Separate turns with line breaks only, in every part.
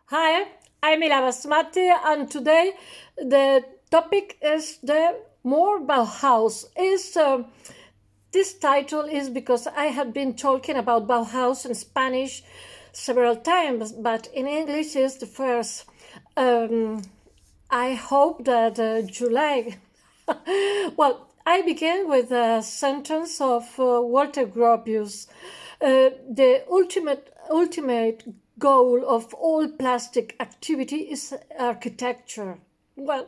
Hi, I'm ilabasmati, and today the topic is the more Bauhaus. This title is because I have been talking about Bauhaus in Spanish several times, but in English is the first. Um, I hope that July. Well, I begin with a sentence of Walter Gropius. The ultimate goal of all plastic activity is architecture. Well,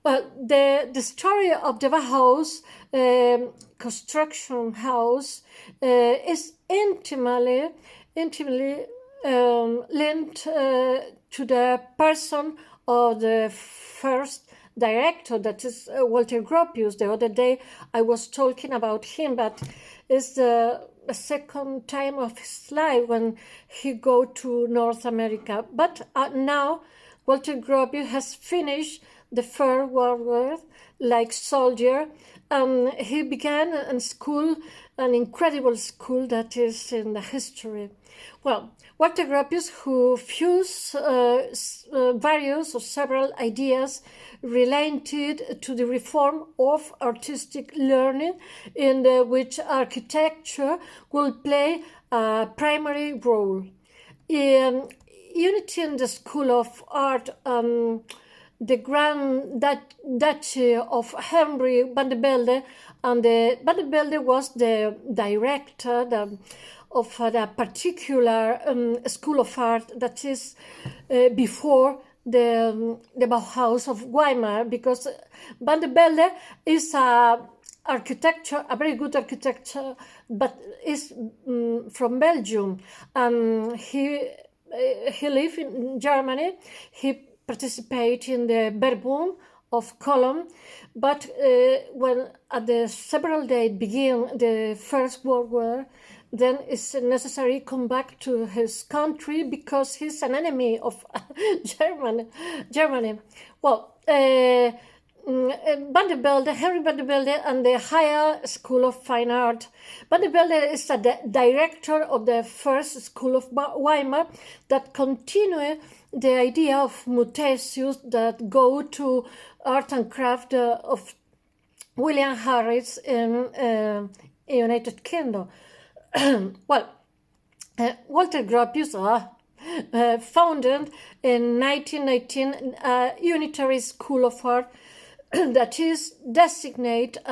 the story of the Bauhaus construction house is intimately linked to the person of the first director, that is Walter Gropius. The other day I was talking about him, but it's the second time of his life when he go to North America. But now Walter Gropius has finished the First World War like soldier, and he began a school, an incredible school that is in the history. Well, Walter Gropius, who fused various or several ideas related to the reform of artistic learning, in which architecture will play a primary role. In Unity in the School of Art, the Grand Duchy of Henry van der Velde, and van der Velde was the director of the particular School of Art that is before the Bauhaus of Weimar, because van der Velde is a very good architecture, but is from Belgium, and he lived in Germany. He participated in the Verbund of Cologne, but when at the several days begin the First World War, then it's necessary to come back to his country because he's an enemy of Germany. Well, Van der Velde, Henry van der Velde, and the Higher School of Fine Art. Van der Velde is the director of the first School of Weimar that continue the idea of mutations that go to art and craft of William Harris in United Kingdom. Well, Walter Gropius founded in 1919 a unitary school of art that is designated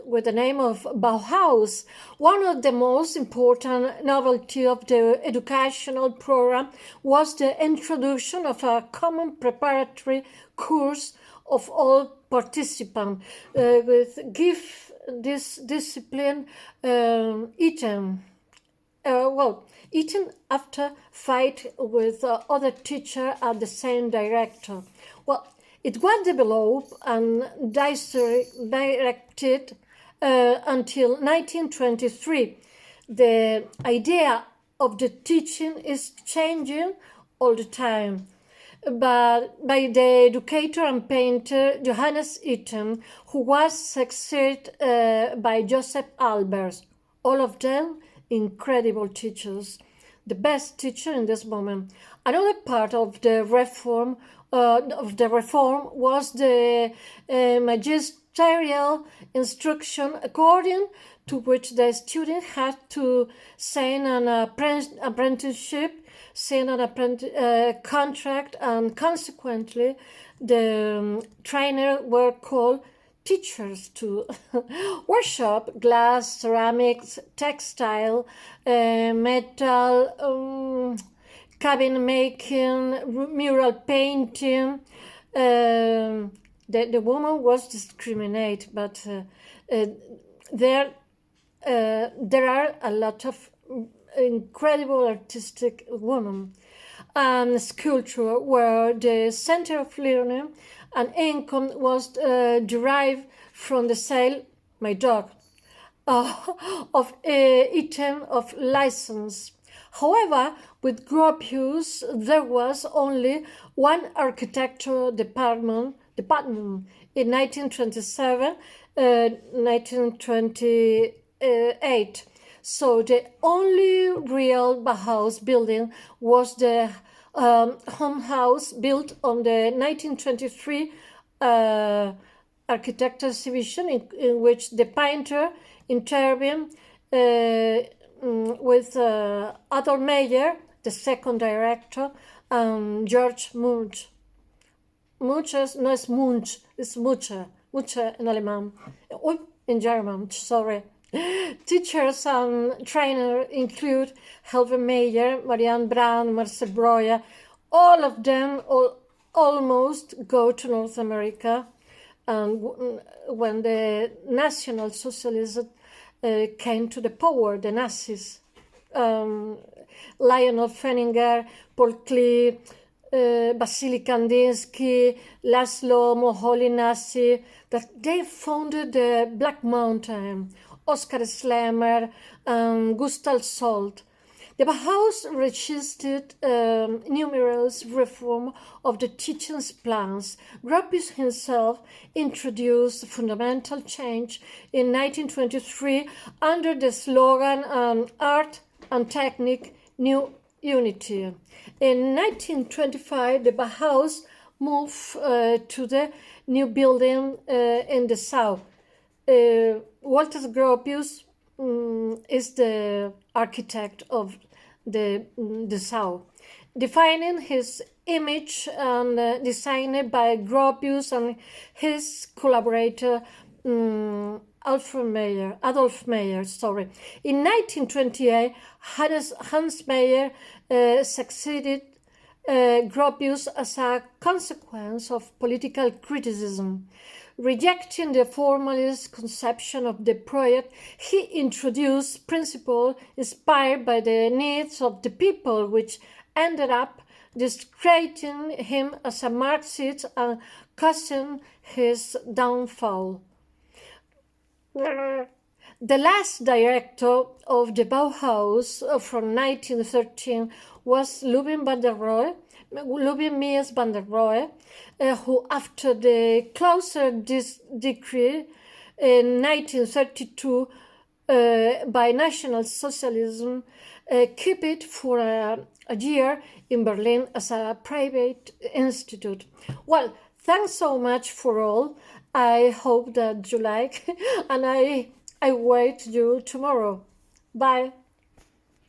with the name of Bauhaus. One of the most important novelty of the educational program was the introduction of a common preparatory course of all participants, with give this discipline eaten after fight with other teacher at the same director. Well, it was developed and directed until 1923. The idea of the teaching is changing all the time, but by the educator and painter Johannes Itten, who was succeeded by Joseph Albers. All of them incredible teachers, the best teacher in this moment. Another part of the reform was the magisterial instruction, according to which the student had to sign an apprenticeship, sign an contract, and consequently the trainer were called teachers to workshop, glass, ceramics, textile, metal, cabin making, mural painting. The woman was discriminated, but there are a lot of incredible artistic women. And sculpture were the center of learning, and income was derived from the sale, my dog, of item of license. However, with Gropius, there was only one architectural department in 1927, 1928. So the only real Bauhaus building was the home house built on the 1923 architectural exhibition in which the painter intervened with Adolf Meyer, the second director, and George Munch. Munch no es Munch, it's Mucha. Mucha in Alemán. Uy, in German, sorry. Teachers and trainers include Helve Meyer, Marianne Brand, Marcel Breuer. All of them almost go to North America. And when the National Socialists came to the power, the Nazis, Lionel Feininger, Paul Klee, Vasily Kandinsky, Laszlo Moholy-Nagy, that they founded the Black Mountain, Oskar Schlemmer, and Gustav Salt. The Bauhaus resisted numerous reform of the teaching plans. Gropius himself introduced fundamental change in 1923 under the slogan Art and Technique, New Unity. In 1925, the Bauhaus moved to the new building in the south. Walter Gropius is the architect of the south, defining his image and designed by Gropius and his collaborator Adolf Meyer. In 1928, Hans Meyer succeeded Gropius as a consequence of political criticism. Rejecting the formalist conception of the project, he introduced principles inspired by the needs of the people, which ended up discrediting him as a Marxist and causing his downfall. The last director of the Bauhaus from 1913 was Ludwig Mies van der Rohe, who, after the closure decree in 1932 by National Socialism, kept it for a year in Berlin as a private institute. Well, thanks so much for all. I hope that you like, and I wait you tomorrow. Bye.